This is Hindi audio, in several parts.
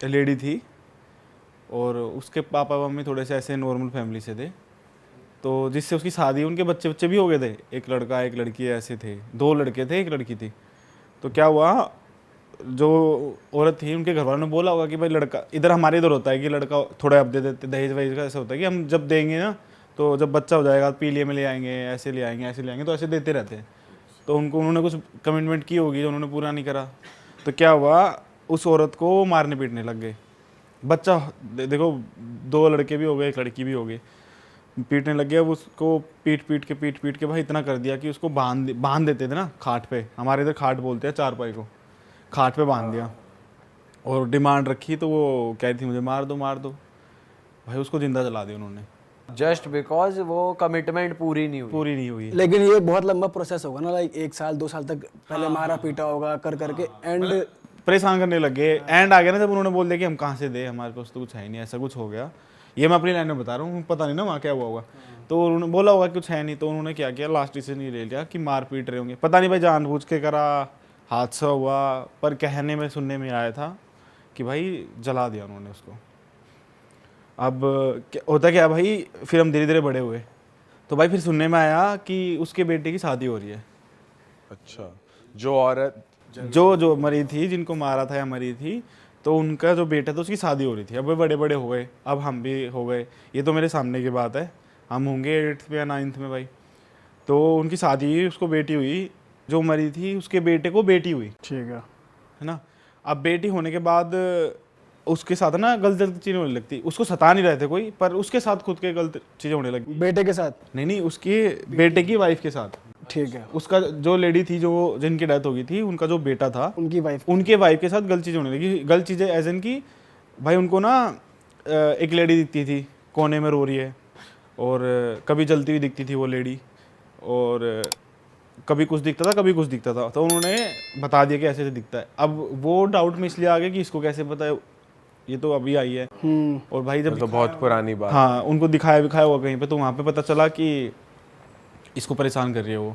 लेडी थी और उसके पापा मम्मी थोड़े से ऐसे नॉर्मल फैमिली से थे, तो जिससे उसकी शादी, उनके बच्चे बच्चे भी हो गए थे, एक लड़का एक लड़की ऐसे थे, 2 लड़के थे एक लड़की थी। तो क्या हुआ, जो औरत थी उनके घर वालों ने बोला होगा कि भाई लड़का, इधर हमारे इधर होता है कि लड़का थोड़ा अब दे देते, दहेज वहेज का ऐसा होता है कि हम जब देंगे ना तो जब बच्चा हो जाएगा पीलिए में ले आएंगे, ऐसे ले आएंगे, ऐसे ले आएंगे, तो ऐसे देते रहते हैं। तो उन्होंने कुछ कमिटमेंट की होगी जो उन्होंने पूरा नहीं करा। तो क्या हुआ, उस औरत को मारने पीटने लग गए। बच्चा देखो, 2 लड़के भी हो गए एक लड़की भी हो गई, पीटने लग गया। अब उसको पीट पीट के भाई इतना कर दिया कि उसको बांध देते थे ना खाट पे, हमारे इधर खाट बोलते हैं चारपाई को, खाट पे बांध दिया और डिमांड रखी। तो वो कह रही थी मुझे मार दो भाई, उसको जिंदा जला दिया उन्होंने, जस्ट बिकॉज वो कमिटमेंट पूरी नहीं हुई। लेकिन ये बहुत लंबा प्रोसेस होगा ना, लाइक 1 साल 2 साल तक पहले मारा पीटा होगा कर करके एंड परेशान करने लगे। एंड आ गया ना जब उन्होंने बोल दिया कि हम कहाँ से दे, हमारे पास तो कुछ है ही नहीं, ऐसा कुछ हो गया। ये मैं अपनी लाइन में बता रहा हूँ, पता नहीं ना वहाँ क्या हुआ होगा। तो उन्होंने बोला होगा कुछ है नहीं, तो उन्होंने क्या किया, लास्ट डिसीजन ये ले लिया कि मार पीट रहे होंगे, पता नहीं भाई जानबूझ के करा, हादसा हुआ, पर कहने में सुनने में आया था कि भाई जला दिया उन्होंने उसको। अब होता क्या भाई, फिर हम धीरे धीरे बड़े हुए, तो भाई फिर सुनने में आया कि उसके बेटे की शादी हो रही है। अच्छा, जो औरत जो मरी थी, जिनको मारा था या मरी थी, तो उनका जो बेटा था उसकी शादी हो रही थी। अब वे बड़े बड़े हो गए, अब हम भी हो गए, ये तो मेरे सामने की बात है, हम होंगे 8th में या 9th में भाई। तो उनकी शादी हुई, उसको बेटी हुई, जो मरी थी उसके बेटे को बेटी हुई, ठीक है ना। अब बेटी होने के बाद उसके साथ ना गलत चीज़ें होने लगती, उसको सता नहीं रहे थे कोई, पर उसके साथ खुद के गलत चीज़ें होने लगी। बेटे के साथ नहीं, उसके बेटे की वाइफ के साथ। ठीक है, उसका जो लेडी थी, जो जिनकी डेथ हो गई थी, उनका जो बेटा था, उनके वाइफ के साथ गलत चीज़ें होने लगी। गलत चीज़ें एज इन की भाई, उनको ना एक लेडी दिखती थी कोने में रो रही है, और कभी जलती हुई दिखती थी वो लेडी, और कभी कुछ दिखता था कभी कुछ दिखता था। तो उन्होंने बता दिया कि ऐसे ऐसे दिखता है। अब वो डाउट में इसलिए आ गया कि इसको कैसे पता है, ये तो अभी आई है। और भाई जब तो बहुत पुरानी बात, हाँ, उनको दिखाया हुआ कहीं पे, तो वहाँ पे पता चला कि इसको परेशान कर रही है वो।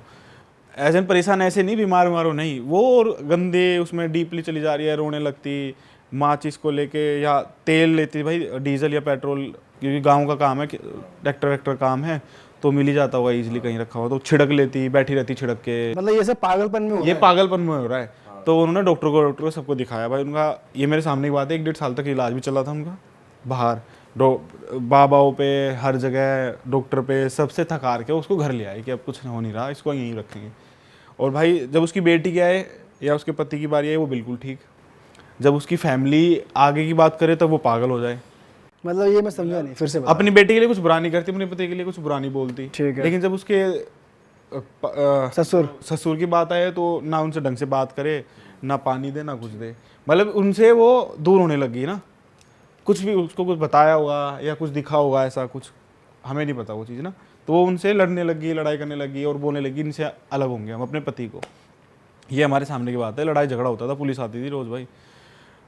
एज एन परेशान ऐसे नहीं, बीमार हो नहीं, वो और गंदे उसमें डीपली चली जा रही है, रोने लगती, माचिस को लेके या तेल लेती भाई, डीजल या पेट्रोल, क्योंकि गांव का काम है, ट्रैक्टर वैक्टर काम है, तो मिल ही जाता होगा इजीली कहीं रखा हुआ, तो छिड़क लेती, बैठी रहती छिड़क के। मतलब ये सब पागलपन में ये पागलपन में हो रहा है। तो उन्होंने डॉक्टर को सबको दिखाया भाई, उनका ये मेरे सामने की बात है, 1-1.5 साल तक इलाज भी चला था उनका बाहर, बाबाओं पे, हर जगह डॉक्टर पे, सबसे थकार के उसको घर ले आए कि अब कुछ हो नहीं रहा, इसको यहीं रखेंगे। और भाई जब उसकी बेटी की आए या उसके पति की बारी आई, वो बिल्कुल ठीक। जब उसकी फैमिली आगे की बात करे तब वो पागल हो जाए। मतलब ये मैं समझा नहीं, फिर से बता। अपनी बेटी के लिए कुछ बुरा नहीं करती, अपने पति के लिए कुछ बुरा नहीं बोलती, ठीक है। लेकिन जब उसके ससुर की बात आए तो ना उनसे ढंग से बात करे, ना पानी दे, ना कुछ दे, मतलब उनसे वो दूर होने लगी ना। कुछ भी उसको कुछ बताया होगा या कुछ दिखा होगा, ऐसा कुछ हमें नहीं पता वो चीज़ ना। तो वो उनसे लड़ने लगी, लड़ाई करने लगी और बोलने लगी इनसे अलग होंगे हम अपने पति को। ये हमारे सामने की बात है, लड़ाई झगड़ा होता था, पुलिस आती थी रोज़ भाई,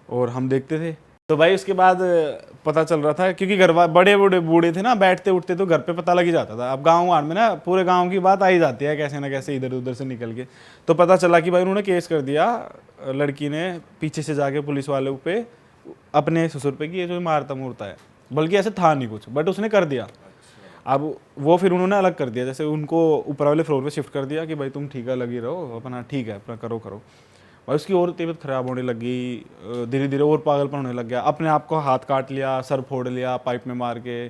और हम देखते थे। तो भाई उसके बाद पता चल रहा था, क्योंकि घर बड़े बूढ़े थे ना, बैठते उठते तो घर पे पता लग ही जाता था। अब गाँव में ना पूरे गाँव की बात आ ही जाती है कैसे ना कैसे इधर उधर से निकल के। तो पता चला कि भाई उन्होंने केस कर दिया, लड़की ने पीछे से जाके पुलिस वाले पे, अपने ससुर पे, कि ये जो मारता मूरता है, बल्कि ऐसे था नहीं कुछ, बट उसने कर दिया। अब वो फिर उन्होंने अलग कर दिया, जैसे उनको ऊपर वाले फ्लोर पे शिफ्ट कर दिया कि भाई तुम ठीक है लगी रहो अपना, ठीक है अपना करो भाई। उसकी और तबीयत खराब होने लगी, धीरे धीरे और पागलपन होने लग गया, अपने आप को हाथ काट लिया, सर फोड़ लिया पाइप में मार के,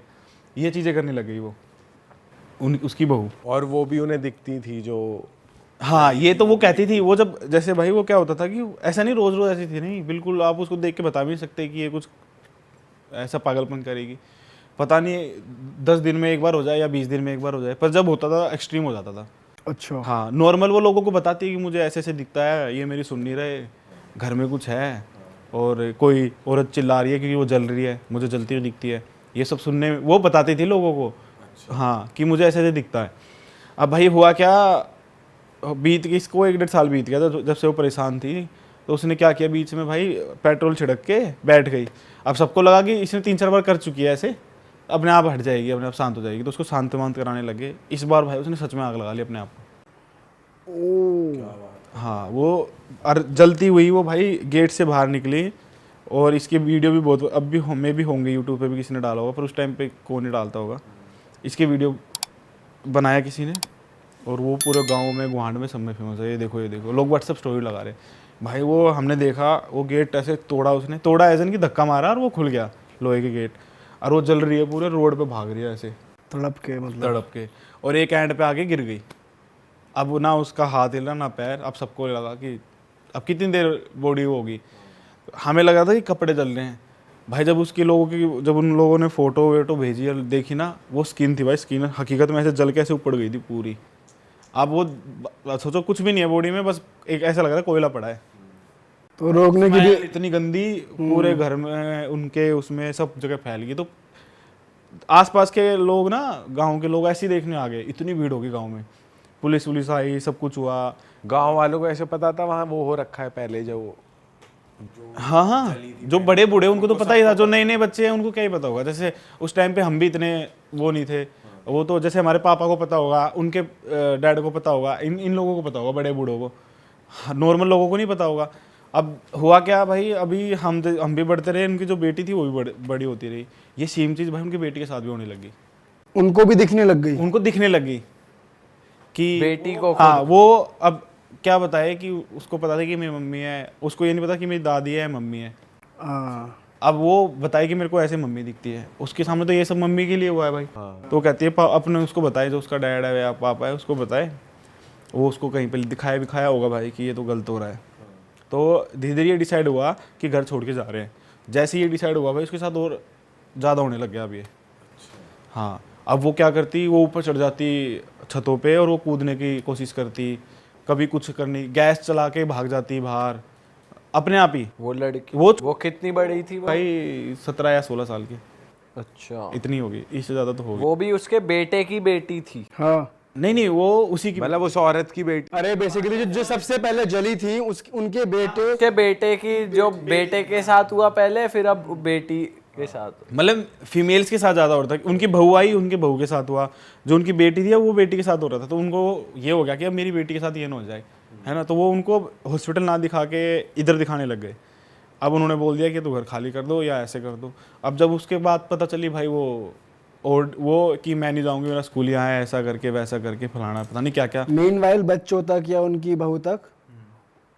ये चीज़ें करने लग गई वो उसकी बहू। और वो भी उन्हें दिखती थी जो, हाँ, ये तो वो कहती थी। वो जब जैसे भाई वो क्या होता था कि ऐसा नहीं रोज रोज ऐसी थी नहीं, बिल्कुल आप उसको देख के बता भी नहीं सकते कि ये कुछ ऐसा पागलपन करेगी। पता नहीं 10 दिन में एक बार हो जाए या 20 दिन में एक बार हो जाए, पर जब होता था एक्सट्रीम हो जाता था। अच्छा। हाँ, नॉर्मल वो लोगों को बताती है कि मुझे ऐसे ऐसे दिखता है, ये मेरी सुन नहीं रहे, घर में कुछ है, और कोई औरत चिल्ला रही है क्योंकि वो जल रही है, मुझे जलती हुई दिखती है, ये सब सुनने में वो बताती थी लोगों को। हाँ, कि मुझे ऐसे ऐसे दिखता है। अब भाई हुआ क्या, बीत गई, इसको 1-1.5 साल बीत गया था जब से वो परेशान थी। तो उसने क्या किया, बीच में भाई पेट्रोल छिड़क के बैठ गई। अब सबको लगा कि इसने 3-4 बार कर चुकी है ऐसे, अपने आप हट जाएगी, अपने आप शांत हो जाएगी, तो उसको शांत कराने लगे। इस बार भाई उसने सच में आग लगा ली अपने आप को। हाँ, वो जलती हुई वो भाई गेट से बाहर निकली, और इसकी वीडियो भी बहुत अब भी में भी होंगे, यूट्यूब पे भी किसी ने डाला होगा, पर उस टाइम पे कौन नहीं डालता होगा। इसकी वीडियो बनाया किसी ने और वो पूरे गांव में, गुहांड में सब में फेमस है। ये देखो लोग व्हाट्सअप स्टोरी लगा रहे। भाई वो हमने देखा, वो गेट ऐसे तोड़ा, उसने तोड़ा ऐसे कि धक्का मारा और वो खुल गया लोहे के गेट, और वो जल रही है, पूरे रोड पे भाग रही है ऐसे तड़प के, मतलब तड़प के, और एक एंड पे आके गिर गई। अब ना उसका हाथ हिला ना पैर। अब सबको लगा कि अब कितनी देर बॉडी होगी। हमें लगा था कि कपड़े जल रहे हैं। भाई जब उन लोगों ने फोटो वेटो भेजी और देखी ना, वो स्किन थी भाई, स्किन हकीकत में ऐसे जल के ऐसे ऊपर गई थी पूरी। अब वो सोचो कुछ भी नहीं है बॉडी में, बस एक ऐसा लग रहा है कोयला पड़ा है। तो रोकने की भी इतनी गंदी पूरे घर में, उनके उसमें सब जगह फैल गई। तो आसपास के लोग ना, गांव के लोग ऐसे ही देखने आ गए। इतनी भीड़ होगी गांव में, पुलिस आई, सब कुछ हुआ। गांव वालों को ऐसे पता था वहाँ वो हो रखा है पहले, जो हाँ, जो बड़े बूढ़े उनको तो पता ही था। जो नए नए बच्चे हैं उनको क्या ही पता होगा। जैसे उस टाइम पे हम भी इतने वो नहीं थे। वो तो जैसे हमारे पापा को पता होगा, उनके डैड को पता होगा, इन लोगों को पता होगा, बड़े बूढ़ों को। नॉर्मल लोगों को नहीं पता होगा। अब हुआ क्या भाई, अभी हम भी बढ़ते रहे, उनकी जो बेटी थी वो भी बड़ी होती रही। ये सेम चीज़ भाई उनकी बेटी के साथ भी होने लगी। उनको भी दिखने लग गई। उनको दिखने लगी कि बेटी को हाँ, वो अब क्या बताए कि उसको पता था कि मेरी मम्मी है, उसको ये नहीं पता कि मेरी दादी है, मम्मी है। हाँ, अब वो बताए कि मेरे को ऐसे मम्मी दिखती है। उसके सामने तो ये सब मम्मी के लिए हुआ है भाई। तो वो कहती है अपने उसको बताए, जो उसका डैड है या पापा है, उसको बताए। वो उसको कहीं पे दिखाया होगा भाई कि ये तो गलत हो रहा है। तो धीरे धीरे ये डिसाइड हुआ कि घर छोड़ के जा रहे हैं। जैसे ये डिसाइड हुआ भाई, उसके साथ और ज़्यादा होने लग गया अब ये। हाँ, अब वो क्या करती, वो ऊपर चढ़ जाती छतों पे और वो कूदने की कोशिश करती, कभी कुछ करनी, गैस चला के भाग जाती बाहर अपने आप ही। वो लड़की वो कितनी बड़ी थी वो? भाई 17 या 16 साल की, अच्छा, इतनी होगी, इससे ज़्यादा तो होगी। वो भी उसके बेटे की बेटी थी? हाँ। नहीं, वो उसी की, मतलब उस औरत की बेटी। अरे बेसिकली जो सबसे पहले जली थी उनके बेटे उसके बेटे की, जो बेटे के साथ हुआ पहले, फिर अब बेटी के साथ। मतलब फीमेल्स के साथ ज़्यादा हो रहा था। उनकी बहू आई, उनके बहू के साथ हुआ। जो उनकी बेटी थी वो बेटी के साथ हो रहा था। तो उनको ये हो गया कि अब मेरी बेटी के साथ ये ना हो जाए, है ना। तो वो उनको हॉस्पिटल ना दिखा के इधर दिखाने लग गए। अब उन्होंने बोल दिया कि तू घर खाली कर दो या ऐसे कर दो। अब जब उसके बाद पता चली भाई वो कि मैं नहीं जाऊंगी, मेरा स्कूल यहाँ है, ऐसा करके वैसा करके फलाना पता नहीं क्या क्या। मीनवाइल बच्चों तक या उनकी बहू तक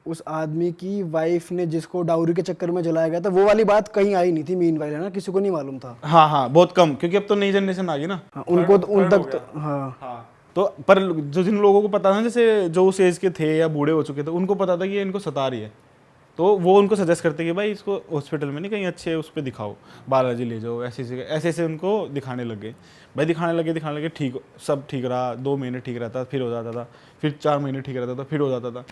उस आदमी की वाइफ ने जिसको डाउरी के चक्कर में जलाया गया था, वो वाली बात कहीं आई नहीं थी मीनवाइल, है ना, किसी को नहीं मालूम था। हाँ, बहुत कम, क्योंकि अब तो नई जनरेशन आ गई ना। हाँ, उनको तो उन तक तो हाँ। तो पर जो जिन लोगों को पता था, जैसे जो उस एज के थे या बूढ़े हो चुके थे, उनको पता था कि ये इनको सता रही है। तो वो उनको सजेस्ट करते कि भाई इसको हॉस्पिटल में नहीं, कहीं अच्छे उस पर दिखाओ, बालाजी ले जाओ, ऐसे उनको दिखाने लग गए। भाई दिखाने लगे, ठीक, सब ठीक रहा। 2 महीने ठीक रहता, फिर हो जाता था, फिर 4 महीने ठीक रहता था, फिर हो जाता था।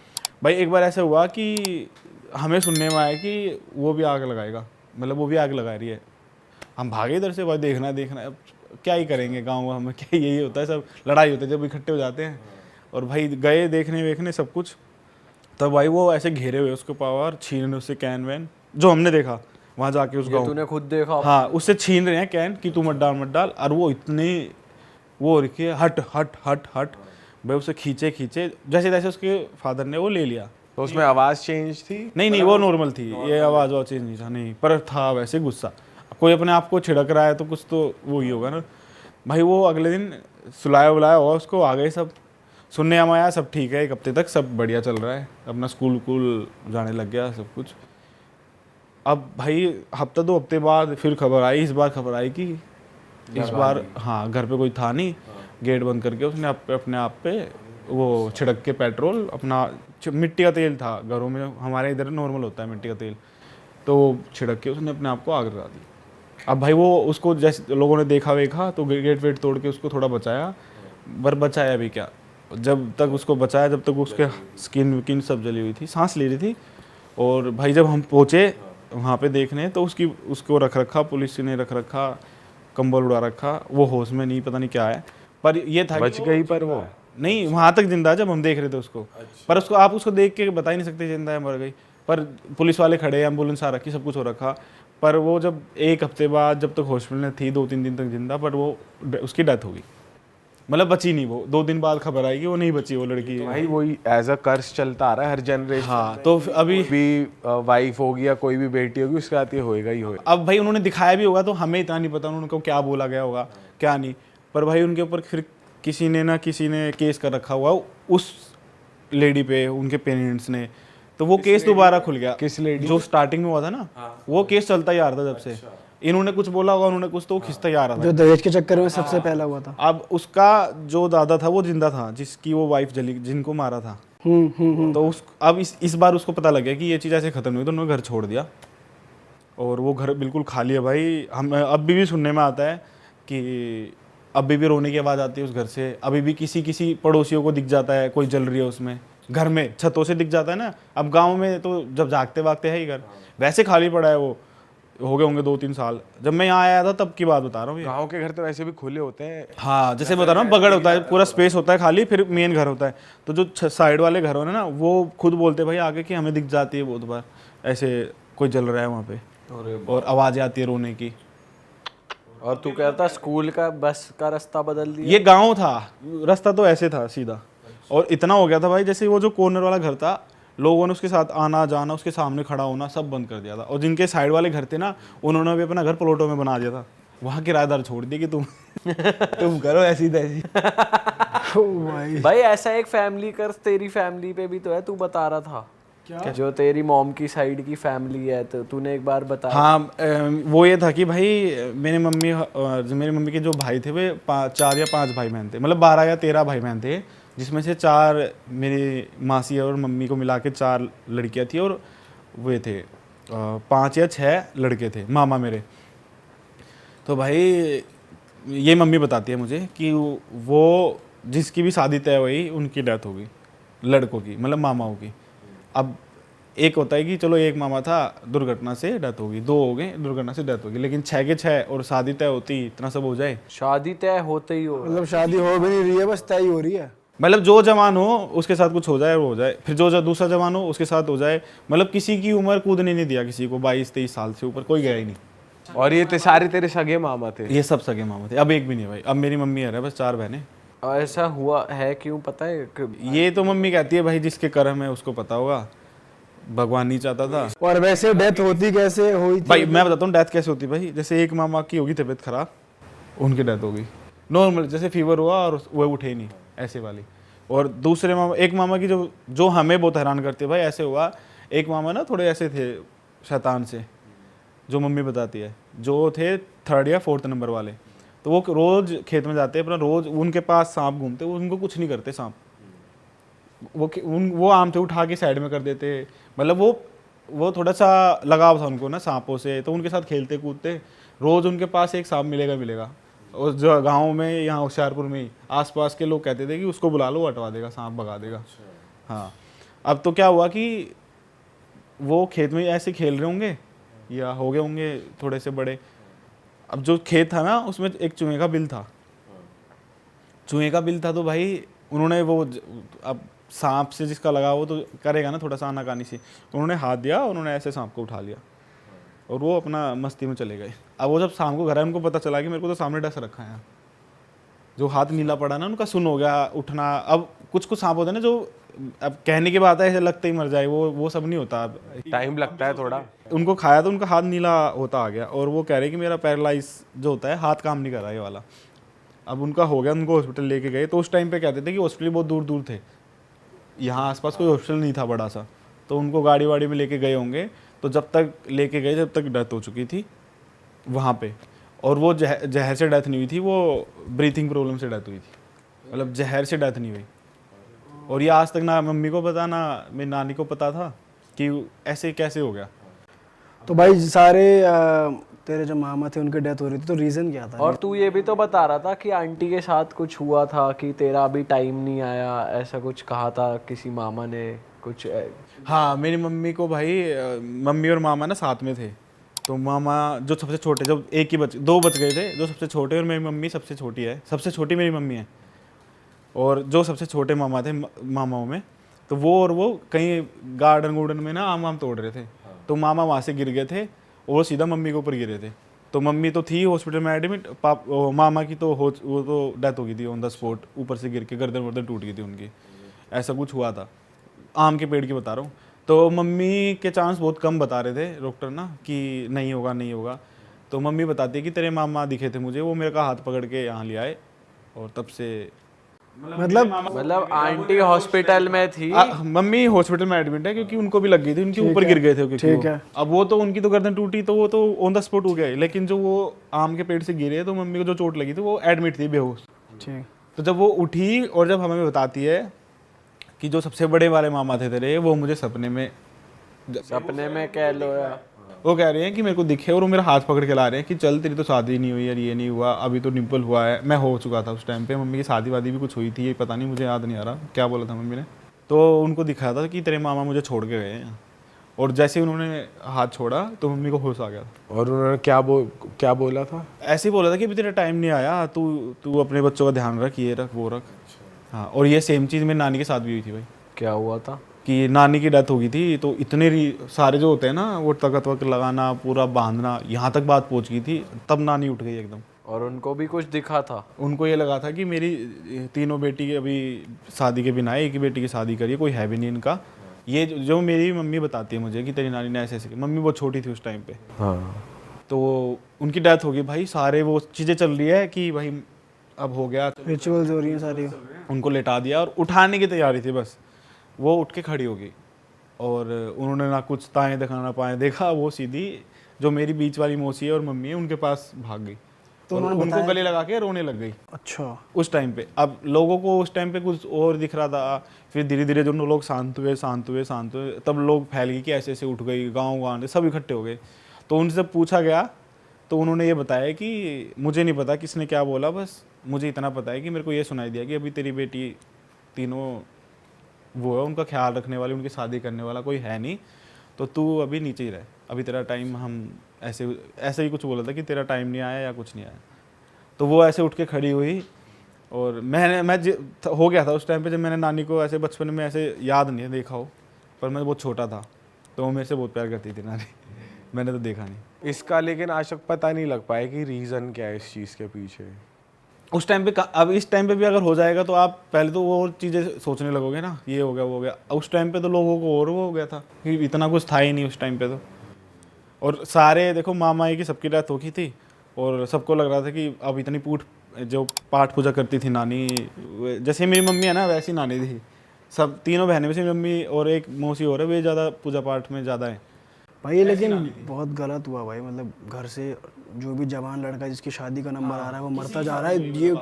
भाई एक बार ऐसा हुआ कि हमें सुनने में आया कि वो भी आग लगाएगा, मतलब वो भी आग लगा रही है। हम भागे इधर से, भाई देखना है। अब क्या ही करेंगे, गाँव में क्या यही होता है, सब लड़ाई होती है जब इकट्ठे हो जाते हैं। और भाई गए देखने सब कुछ। तब भाई वो ऐसे घेरे हुए उसके पावर, छीन रहे उससे कैन वैन, जो हमने देखा वहाँ जाके उस गाँव। तूने खुद देखा? हाँ, उससे छीन रहे हैं कैन कि तू मत डाल। और वो इतने वो रखिए हट। भाई उसे खींचे जैसे तैसे उसके फादर ने वो ले लिया। तो उसमें आवाज़ चेंज थी? नहीं, वो नॉर्मल थी, ये आवाज़ चेंज नहीं था, नहीं, पर था वैसे गुस्सा। कोई अपने आप को छिड़क रहा है तो कुछ तो वो ही होगा ना। भाई वो अगले दिन सुलाया बुलाया हुआ उसको, आ गए सब, सुनने हम आया सब ठीक है, 1 हफ्ते तक सब बढ़िया चल रहा है, अपना स्कूल जाने लग गया सब कुछ। अब भाई हफ्ता 2 हफ्ते बाद फिर खबर आई, इस बार खबर आई कि इस बार हाँ घर पे कोई था नहीं। गेट बंद करके उसने अपने आप पे वो छिड़क के पेट्रोल, अपना मिट्टी का तेल था घरों में, हमारे इधर नॉर्मल होता है मिट्टी का तेल, तो छिड़क के उसने अपने आप को आग लगा दी। अब भाई वो उसको जैसे लोगों ने देखा तो गेट वेट तोड़ के उसको थोड़ा बचाया, बचाया भी क्या, जब तक उसको बचाया जब तक उसके स्किन विकिन सब जली हुई थी, सांस ले रही थी। और भाई जब हम पहुँचे वहाँ पे देखने तो उसको रख रखा, पुलिस ने रख रखा, कंबल उड़ा रखा, वो होश में नहीं, पता नहीं क्या है। पर ये था बच गई, पर वो नहीं, वहाँ तक जिंदा जब हम देख रहे थे उसको। पर उसको आप उसको देख के बता ही नहीं सकते जिंदा है मर गई। पर पुलिस वाले खड़े, एम्बुलेंस आ रखी, सब कुछ हो रखा। पर वो जब 1 हफ्ते बाद जब तक हॉस्पिटल में थी, 2-3 दिन तक जिंदा, पर वो उसकी डेथ हो गई। मतलब बची नहीं वो, 2 दिन बाद खबर आई कि वो नहीं बची वो लड़की। भाई वही एज अ कर्स चलता आ रहा है हर जनरेशन। हाँ तो अभी भी वाइफ होगी या कोई भी बेटी होगी उसके साथ ये होएगा ही होएगा। अब भाई उन्होंने दिखाया भी होगा तो हमें इतना नहीं पता उनको क्या बोला गया होगा क्या नहीं, पर भाई उनके ऊपर फिर किसी ने केस कर रखा हुआ उस लेडी पे, उनके पेरेंट्स ने, तो वो केस दोबारा खुल गया। किस लेडी? जो स्टार्टिंग में हुआ था ना, वो केस चलता ही आ रहा था जब से। इन्होंने कुछ बोला होगा, उन्होंने कुछ, तो वो खिंचता ही आ रहा था। जो दहेज के चक्कर में सबसे पहला हुआ था। अब उसका जो दादा था वो जिंदा था, जिसकी वो वाइफ जली, जिनको मारा था। तो अब इस बार उसको पता लग गया कि ये चीज़ ऐसे खत्म हुई, तो उन्होंने घर छोड़ दिया और वो घर बिल्कुल खाली है भाई। हम अभी भी सुनने में आता है कि अभी भी रोने की आवाज़ आती है उस घर से। अभी भी किसी पड़ोसियों को दिख जाता है कोई जल रही है उसमें, घर में छतों से दिख जाता है ना। अब गांव में तो जब जागते वागते है ही घर, वैसे खाली पड़ा है वो। हो गए होंगे 2-3 साल, जब मैं यहाँ आया था तब की बात बता रहा हूँ। गाँव के घर तो वैसे भी खुले होते हैं। हाँ जैसे बता रहा हूँ, बगड़ होता है, पूरा स्पेस होता है खाली, फिर मेन घर होता है। तो जो साइड वाले घर होने ना, वो खुद बोलते भाई आगे कि हमें दिख जाती है बहुत बार ऐसे कोई जल रहा है वहाँ पे, और आवाज़ें आती है रोने की। और तू कहता स्कूल का बस का रास्ता बदल दिया? ये गांव था, रास्ता तो ऐसे था सीधा, और इतना हो गया था भाई, जैसे वो जो कॉर्नर वाला घर था, लोगों ने उसके साथ आना जाना, उसके सामने खड़ा होना सब बंद कर दिया था। और जिनके साइड वाले घर थे ना, उन्होंने भी अपना घर प्लॉटों में बना दिया था। वहाँ किराएदार छोड़ दिए कि तुम करो ऐसी तैसी। भाई ऐसा एक फैमिली कर्ज तेरी फैमिली पे भी तो है, तू बता रहा था क्या? जो तेरी मॉम की साइड की फैमिली है, तो तूने एक बार बताया। हाँ वो ये था कि भाई मेरी मम्मी के जो भाई थे वे 4 या 5 भाई बहन थे, मतलब 12 या 13 भाई बहन थे, जिसमें से 4 मेरी मासी और मम्मी को मिला के 4 लड़कियां थी, और वे थे 5 या 6 लड़के थे मामा मेरे। तो भाई ये मम्मी बताती है मुझे कि वो जिसकी भी शादी तय हुई उनकी डेथ हो गई, लड़कों की, मतलब मामाओं की। अब एक होता है कि चलो एक मामा था, दुर्घटना से डेथ हो गई, 2 हो गए दुर्घटना से डेथ हो गई, लेकिन 6 के 6 और शादी तय होती, इतना सब हो जाए। शादी तय होते ही हो, मतलब शादी हो भी नहीं रही है, बस तय ही हो रही है। मतलब जो जवान हो उसके साथ कुछ हो जाए वो हो जाए, फिर जो दूसरा जवान हो उसके साथ हो जाए। मतलब किसी की उम्र कूदने नहीं दिया किसी को, 22-23 साल से ऊपर कोई गया ही नहीं। और ये सारे तेरे सगे मामा थे? ये सब सगे मामा थे। अब एक भी नहीं भाई, अब मेरी मम्मी है बस 4 बहनें। ऐसा हुआ है क्यों पता है? ये तो मम्मी कहती है भाई जिसके कर्म है उसको पता होगा, भगवान नहीं चाहता था। और वैसे डेथ होती कैसे हुई थी? भाई मैं बताता हूँ डेथ कैसे होती भाई। जैसे एक मामा की होगी तबीयत खराब, उनकी डेथ हो गई नॉर्मल, जैसे फीवर हुआ और वो उठे नहीं, ऐसे वाली। और दूसरे मामा, एक मामा की जो हमें बहुत हैरान करती है भाई, ऐसे हुआ एक मामा ना थोड़े ऐसे थे शैतान से, जो मम्मी बताती है, जो थे 3rd या 4th नंबर वाले। तो वो रोज खेत में जाते अपना, रोज उनके पास सांप घूमते, वो उनको कुछ नहीं करते सांप। वो आम थे उठा के साइड में कर देते, मतलब वो थोड़ा सा लगाव था उनको ना सांपों से, तो उनके साथ खेलते कूदते। रोज उनके पास एक सांप मिलेगा। और जो गांव में, यहाँ होशियारपुर में ही आसपास के लोग कहते थे कि उसको बुला लो, हटवा देगा, सांप भगा देगा। हाँ अब तो क्या हुआ कि वो खेत में ऐसे खेल रहे होंगे या हो गए होंगे थोड़े से बड़े। अब जो खेत था ना उसमें एक चूहे का बिल था, तो भाई उन्होंने वो अब सांप से जिसका लगा वो तो करेगा ना थोड़ा सा आनाकानी से, उन्होंने हाथ दिया, उन्होंने ऐसे सांप को उठा लिया और वो अपना मस्ती में चले गए। अब वो जब शाम को घर आए उनको पता चला कि मेरे को तो सामने डस रखा है, जो हाथ नीला पड़ा ना उनका सुन हो गया उठना। अब कुछ सांप होते हैं ना जो अब कहने की बात है ऐसे लगते ही मर जाए, वो सब नहीं होता, अब टाइम लगता है थोड़ा। उनको खाया तो उनका हाथ नीला होता आ गया, और वो कह रहे कि मेरा पैरालाइज जो होता है हाथ काम नहीं कर रहा ये वाला। अब उनका हो गया, उनको हॉस्पिटल लेके गए। तो उस टाइम पे कहते थे कि हॉस्पिटल बहुत दूर दूर थे, यहाँ आसपास कोई हॉस्पिटल नहीं था बड़ा सा, तो उनको गाड़ी वाड़ी में लेके गए होंगे। तो जब तक लेके गए जब तक डेथ हो चुकी थी वहाँ पे। और वो जहर से डेथ नहीं हुई थी, वो ब्रीथिंग प्रॉब्लम से डेथ हुई थी, मतलब जहर से डेथ नहीं हुई। और ये आज तक ना मम्मी को पता ना मेरी नानी को पता था कि ऐसे कैसे हो गया। तो भाई सारे तेरे जो मामा थे उनकी डेथ हो रही थी, तो रीज़न क्या था? और तू ये भी तो बता रहा था कि आंटी के साथ कुछ हुआ था, कि तेरा अभी टाइम नहीं आया, ऐसा कुछ कहा था किसी मामा ने कुछ? हाँ मेरी मम्मी को भाई, मम्मी और मामा ना साथ में थे। तो मामा जो सबसे छोटे, जब 2 बच गए थे, जो सबसे छोटे, और मेरी मम्मी सबसे छोटी है, सबसे छोटी मेरी मम्मी है। और जो सबसे छोटे मामा थे मामाओं में, तो वो कहीं गार्डन में ना आम तोड़ रहे थे। तो मामा वहाँ से गिर गए थे और वो सीधा मम्मी के ऊपर गिरे थे। तो मम्मी तो थी हॉस्पिटल में एडमिट, मामा की तो वो तो डेथ हो गई थी ऑन द स्पॉट, ऊपर से गिर के गर्दन वर्दन टूट गई थी उनकी, ऐसा कुछ हुआ था। आम के पेड़ की बता रहा हूँ। तो मम्मी के चांस बहुत कम बता रहे थे डॉक्टर ना कि नहीं होगा नहीं होगा। तो मम्मी बताती है कि तेरे मामा दिखे थे मुझे, वो मेरे का हाथ पकड़ के यहाँ ले आए और तब से मतलब आंटी हॉस्पिटल में थी। मम्मी हॉस्पिटल में एडमिट है क्योंकि उनको भी लग गई थी, उनके ऊपर गिर गए थे क्योंकि ठीक वो। है। अब वो तो उनकी तो गर्दन टूटी तो वो तो ऑन द स्पॉट हो गया, लेकिन जो वो आम के पेड़ से गिरे तो मम्मी को जो चोट लगी थी वो एडमिट थी बेहोश। ठीक। तो जब वो उठी और जब हमें बताती है कि जो सबसे बड़े वाले मामा थे तेरे, वो मुझे सपने में कह लो या वो कह रहे हैं कि मेरे को दिखे और वो मेरा हाथ पकड़ के ला रहे हैं कि चल तेरी तो शादी नहीं हुई यार, ये नहीं हुआ, अभी तो डिम्पल हुआ है। मैं हो चुका था उस टाइम पे, मम्मी की शादी वादी भी कुछ हुई थी, ये पता नहीं, मुझे याद नहीं आ रहा क्या बोला था मम्मी ने। तो उनको दिखाया था कि तेरे मामा मुझे छोड़ के गए हैं, और जैसे उन्होंने हाथ छोड़ा तो मम्मी को होश आ गया था। और उन्होंने क्या बोला था? ऐसे ही बोला था कि अभी तेरा टाइम नहीं आया, तू अपने बच्चों का ध्यान रख, ये रख वो रख। हाँ, और ये सेम चीज़ मेरी नानी के साथ भी हुई थी भाई। क्या हुआ था कि नानी की डेथ हो गई थी, तो इतने सारे जो होते हैं ना वो तकत वक लगाना, पूरा बांधना, यहाँ तक बात पहुँच गई थी, तब नानी उठ गई एकदम। और उनको भी कुछ दिखा था? उनको ये लगा था कि मेरी तीनों बेटी अभी शादी के बिना है, एक ही बेटी की शादी करी, कोई है भी नहीं इनका। ये जो मेरी मम्मी बताती है मुझे कि तेरी नानी ने ऐसे ऐसे, मम्मी बहुत छोटी थी उस टाइम पे। हाँ। तो उनकी डेथ हो गई भाई, सारे वो चीज़ें चल रही है कि भाई अब हो गया, रिचुअल्स हो रही हैं सारी। उनको लेटा दिया और उठाने की तैयारी थी बस, वो उठ के खड़ी हो गई और उन्होंने ना कुछ ताएं दिखाना पाए देखा, वो सीधी जो मेरी बीच वाली मौसी है और मम्मी है उनके पास भाग गई, तो उनको गले लगा के रोने लग गई। अच्छा। उस टाइम पे अब लोगों को उस टाइम पे कुछ और दिख रहा था, फिर धीरे धीरे जो लोग शांत हुए, तब लोग फैल गए कि ऐसे ऐसे उठ गई, गाँव सब इकट्ठे हो गए। तो उनसे पूछा गया तो उन्होंने ये बताया कि मुझे नहीं पता किसने क्या बोला, बस मुझे इतना पता है कि मेरे को ये सुनाई दिया कि अभी तेरी बेटी तीनों वो है, उनका ख्याल रखने वाली, उनकी शादी करने वाला कोई है नहीं, तो तू अभी नीचे ही रह, अभी तेरा टाइम, हम ऐसे ही कुछ बोला था कि तेरा टाइम नहीं आया या कुछ नहीं आया। तो वो ऐसे उठ के खड़ी हुई और मैं हो गया था उस टाइम पे, जब मैंने नानी को ऐसे बचपन में ऐसे याद नहीं देखा हो, पर मैं बहुत छोटा था, तो वो मेरे से बहुत प्यार करती थी नानी। मैंने तो देखा नहीं इसका, लेकिन आज तक पता नहीं लग पाया कि रीज़न क्या है इस चीज़ के पीछे उस टाइम पे। अब इस टाइम पे भी अगर हो जाएगा तो आप पहले तो वो चीज़ें सोचने लगोगे ना, ये हो गया वो हो गया। उस टाइम पे तो लोगों को और वो हो गया था कि इतना कुछ था ही नहीं उस टाइम पे तो। और सारे देखो मामा की सबकी डेथ हो गई थी और सबको लग रहा था कि अब इतनी जो पाठ पूजा करती थी नानी, जैसे मेरी मम्मी है ना वैसी नानी थी। सब तीनों बहनें में से मम्मी और एक मौसी और है, वे ज़्यादा पूजा पाठ में ज़्यादा है भाई। लेकिन बहुत गलत हुआ भाई, मतलब घर से जो भी जवान लड़का जिसकी शादी का नंबर आ रहा है वो मरता जा रहा है। ये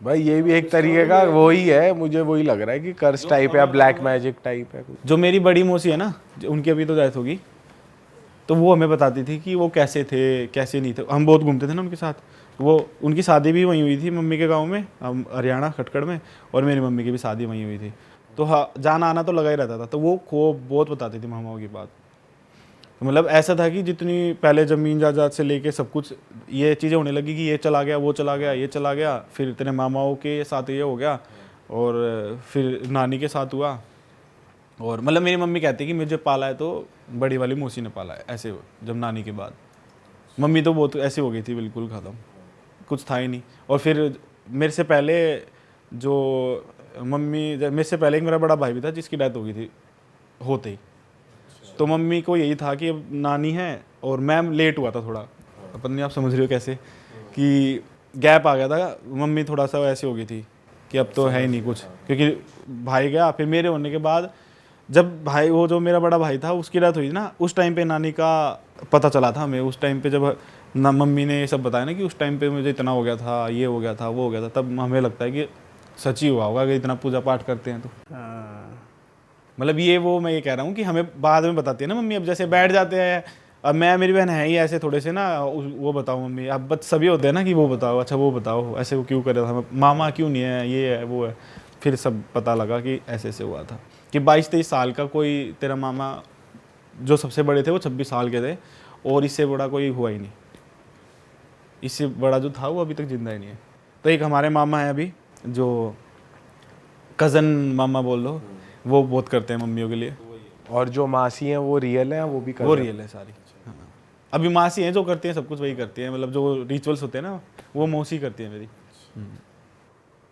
भाई ये भी एक तरीके का वही है, मुझे वही लग रहा है कि कर्स टाइप है या ब्लैक मैजिक टाइप है कुछ। जो मेरी बड़ी मौसी है ना, उनकी अभी तो डेथ होगी, तो वो हमें बताती थी कि वो कैसे थे कैसे नहीं थे। हम बहुत घूमते थे ना उनके साथ। वो उनकी शादी भी वहीं हुई थी मम्मी के गांव में, हरियाणा खटकड़ में, और मेरी मम्मी की भी शादी वहीं हुई थी। तो हाँ, जाना आना तो लगा ही रहता था। तो वो खूब बहुत बताती थी मामाओं की बात। तो मतलब ऐसा था कि जितनी पहले ज़मीन जायदाद से लेके सब कुछ ये चीज़ें होने लगी कि ये चला गया, वो चला गया, ये चला गया, फिर इतने मामाओं के साथ ये हो गया और फिर नानी के साथ हुआ। और मतलब मेरी मम्मी कहती है कि मुझे पाला है तो बड़ी वाली मौसी ने पाला है, ऐसे जब नानी के बाद। मम्मी तो बहुत ऐसी हो गई थी, बिल्कुल ख़त्म, कुछ था ही नहीं। और फिर मेरे से पहले मेरे से पहले एक मेरा बड़ा भाई भी था जिसकी डेथ हो गई थी होते ही। तो मम्मी को यही था कि अब नानी है और मैं लेट हुआ था थोड़ा, पता नहीं आप समझ रहे हो कैसे, कि गैप आ गया था। मम्मी थोड़ा सा ऐसी हो गई थी कि अब तो है ही नहीं कुछ, क्योंकि भाई गया। फिर मेरे होने के बाद जब भाई वो जो मेरा बड़ा भाई था उसकी डेथ हुई ना, उस टाइम पे नानी का पता चला था हमें। उस टाइम पे जब ना मम्मी ने ये सब बताया ना कि उस टाइम पे मुझे इतना हो गया था, ये हो गया था, वो हो गया था, तब हमें लगता है कि सच ही हुआ होगा अगर इतना पूजा पाठ करते हैं तो। मतलब मैं ये कह रहा हूँ कि हमें बाद में बताती है ना मम्मी। अब जैसे बैठ जाते हैं, अब मेरी बहन है ही ऐसे थोड़े से ना, वो बताओ मम्मी। अब बस सभी होते हैं ना कि वो बताओ, अच्छा वो बताओ, ऐसे वो क्यों कर रहा था, मामा क्यों नहीं है, ये है वो है। फिर सब पता लगा कि ऐसे ऐसे हुआ था कि 22-23 साल का कोई तेरा मामा जो सबसे बड़े थे वो 26 साल के थे, और इससे बड़ा कोई हुआ ही नहीं। इससे बड़ा जो था वो अभी तक जिंदा ही नहीं है। तो एक हमारे मामा है अभी, जो कज़न मामा बोल लो, वो बहुत करते हैं मम्मियों के लिए। और जो मासी हैं वो रियल है, वो भी वो रियल है सारी। हाँ। अभी मासी हैं जो करती हैं सब कुछ, वही करती हैं, मतलब जो रिचुअल्स होते हैं ना वो मौसी करती है मेरी।